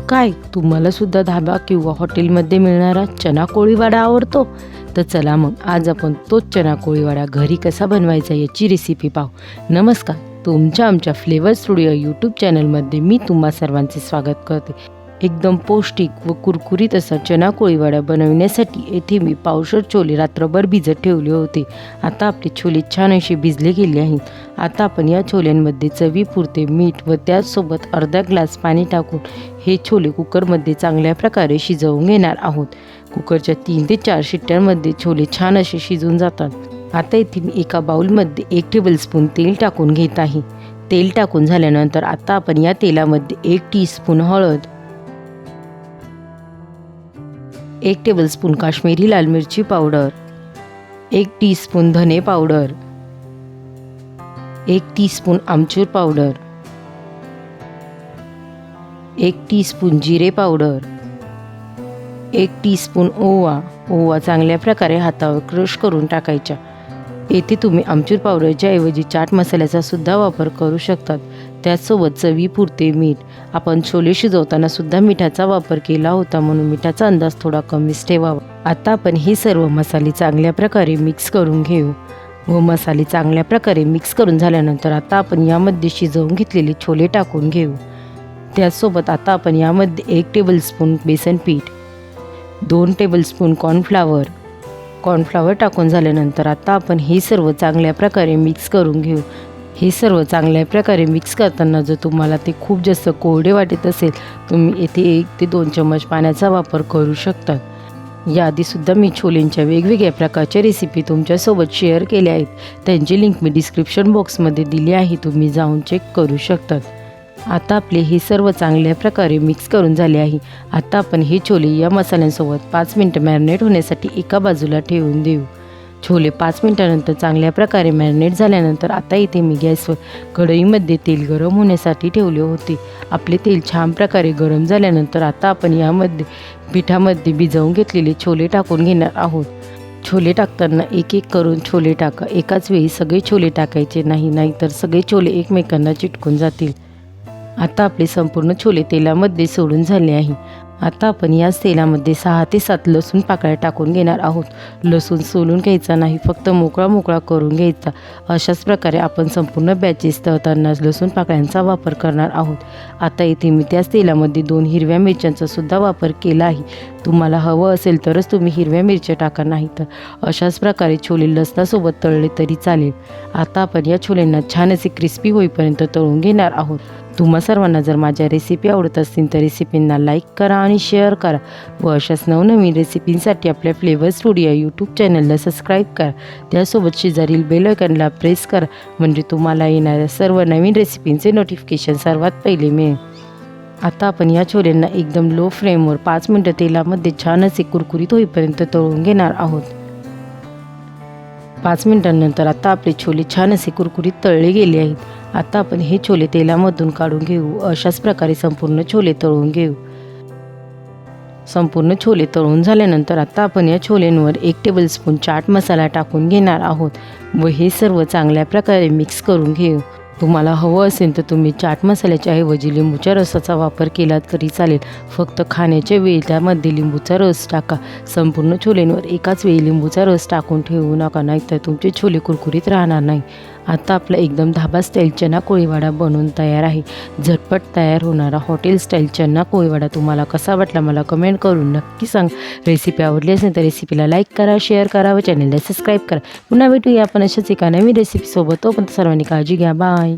काय तुम्हाला सुद्धा धाबा किंवा हॉटेलमध्ये मिळणारा चना कोळीवाडा आवडतो? तर चला मग आज आपण तोच चना कोळीवाडा घरी कसा बनवायचा याची रेसिपी पाहू. नमस्कार, तुमच्या आमच्या फ्लेवर स्टुडिओ यूट्यूब चॅनलमध्ये मी तुम्हा सर्वांचे स्वागत करते. एकदम पौष्टिक व कुरकुरीत असा चना कोळीवाडा बनवण्यासाठी येथे मी पावशेर छोले रात्रभर भिजत ठेवले होते. आता आपले छोले छान असे भिजले गेले आहेत. आता आपण या छोल्यांमध्ये चवीपुरते मीठ व त्याचसोबत अर्धा ग्लास पाणी टाकून हे छोले कुकरमध्ये चांगल्या प्रकारे शिजवून घेणार आहोत. कुकरच्या 3 ते 4 शिट्ट्यांमध्ये छोले छान असे शिजून जातात. आता इथे मी एका बाउलमध्ये 1 टेबलस्पून तेल टाकून घेत आहे. तेल टाकून झाल्यानंतर आता आपण या तेलामध्ये 1 टीस्पून हळद, 1 टेबलस्पून काश्मीरी लाल मिरची पावडर, 1 टीस्पून धने पावडर, 1 टीस्पून आमचूर पावडर, 1 टीस्पून जिरे पावडर, 1 टीस्पून ओवा चांगल्या प्रकारे हातावर क्रश करून टाकायचा. येथे तुम्ही आमचूर पावडरच्या ऐवजी चाट मसाल्याचा सुद्धा वापर करू शकतात. त्याचसोबत चवीपुरते मीठ. आपण छोले शिजवताना सुद्धा मिठाचा वापर केला होता, म्हणून मिठाचा अंदाज थोडा कमीच ठेवावा. आता आपण हे सर्व मसाले चांगल्या प्रकारे मिक्स करून घेऊ व मसाले चांगल्या प्रकारे मिक्स करून झाल्यानंतर आता आपण यामध्ये शिजवून घेतलेले छोले टाकून घेऊ. त्याचसोबत आता आपण यामध्ये 1 टेबलस्पून बेसन पीठ, 2 टेबलस्पून कॉर्नफ्लॉवर टाकून झाल्यानंतर आता आपण हे सर्व चांगल्या प्रकारे मिक्स करून घेऊ. हे सर्व चांगल्या प्रकारे मिक्स करताना जर तुम्हाला ते खूप जास्त कोरडे वाटत असेल, तुम्ही येथे 1 ते 2 चम्मच पाण्याचा वापर करू शकतात. याआधीसुद्धा मी छोलेंच्या वेगवेगळ्या प्रकारच्या रेसिपी तुमच्यासोबत शेअर केल्या आहेत. त्यांची लिंक मी डिस्क्रिप्शन बॉक्समध्ये दिली आहे, तुम्ही जाऊन चेक करू शकतात. आता आपले हे सर्व चांगल्या प्रकारे मिक्स करून झाले आहे. आता आपण हे छोले या मसाल्यांसोबत 5 मिनिटं मॅरिनेट होण्यासाठी एका बाजूला ठेवून देऊ. छोले 5 मिनिटानंतर चांगल्या प्रकारे मॅरिनेट झाल्यानंतर आता इथे मी गॅसवर कढईमध्ये तेल गरम होण्यासाठी ठेवले होते. आपले तेल छान प्रकारे गरम झाल्यानंतर आता आपण यामध्ये पिठामध्ये भिजवून घेतलेले छोले टाकून घेणार आहोत. छोले टाकताना एक एक करून छोले टाका. एकाच वेळी सगळे छोले टाकायचे नाही, नाहीतर सगळे छोले एकमेकांना चिटकून जातील. आता आपले संपूर्ण छोले तेलामध्ये सोडून झाले आहे. आता आपण याच तेलामध्ये 6 ते 7 लसूण पाकळ्या टाकून घेणार आहोत. लसूण सोलून घ्यायचा नाही, फक्त मोकळा करून घ्यायचा. अशाच प्रकारे आपण संपूर्ण बॅचेस तळताना लसूण पाकळ्यांचा वापर करणार आहोत. आता इथे मी त्याच तेलामध्ये 2 हिरव्या मिरच्यांचा सुद्धा वापर केला आहे. तुम्हाला हवं असेल तरच तुम्ही हिरव्या मिरच्या टाका, नाही तर अशाच प्रकारे छोले लसणासोबत तळले तरी चालेल. आता आपण या छोल्यांना छान असे क्रिस्पी होईपर्यंत तळून घेणार आहोत. तुम्हा सर्वांना जर माझ्या रेसिपी आवडत असतील तर रेसिपींना लाईक करा आणि शेअर करा व अशाच नवनवीन रेसिपींसाठी आपल्या फ्लेवर स्टुडिओ यूट्यूब चॅनलला सबस्क्राईब करा. त्यासोबत शेजारील बेल आयकॉनला प्रेस करा, म्हणजे तुम्हाला येणाऱ्या सर्व नवीन रेसिपींचे नोटिफिकेशन सर्वात पहिले मिळेल. आता आपण या छोल्यांना एकदम लो फ्लेमवर 5 मिनिटं तेलामध्ये छान असे कुरकुरीत होईपर्यंत तळून घेणार आहोत. 5 मिनिटांनंतर आता आपले छोले छान असे कुरकुरीत तळले गेले आहेत. आता आपण हे छोले तेलामधून काढून घेऊ. अशाच प्रकारे संपूर्ण छोले तळून घेऊ. संपूर्ण छोले तळून झाल्यानंतर आता आपण या छोल्यांवर 1 टेबलस्पून चाट मसाला टाकून घेणार आहोत व हे सर्व चांगल्या प्रकारे मिक्स करून घेऊ. तुम्हाला हवं असेल तर तुम्ही चाट मसाल्याच्या ऐवजी लिंबूच्या रसाचा वापर केला तरी चालेल. फक्त खाण्याच्या वेळी त्यामध्ये लिंबूचा रस टाका. संपूर्ण छोल्यांवर एकाच वेळी लिंबूचा रस टाकून ठेवू नका, नाहीतर तुमचे छोले कुरकुरीत राहणार नाही. आता आपला एकदम धाबा स्टाईल चना कोळीवाडा बनवून तयार आहे. झटपट तयार होणारा हॉटेल स्टाईल चना कोळीवाडा तुम्हाला कसा वाटला मला कमेंट करून नक्की सांग. रेसिपी आवडली असेल तर रेसिपीला लाईक करा, शेअर करा व चॅनलला सबस्क्राईब करा. पुन्हा भेटूया आपण अशाच एका नवीन रेसिपीसोबत. तोपर्यंत सर्वांनी काळजी घ्या. बाय.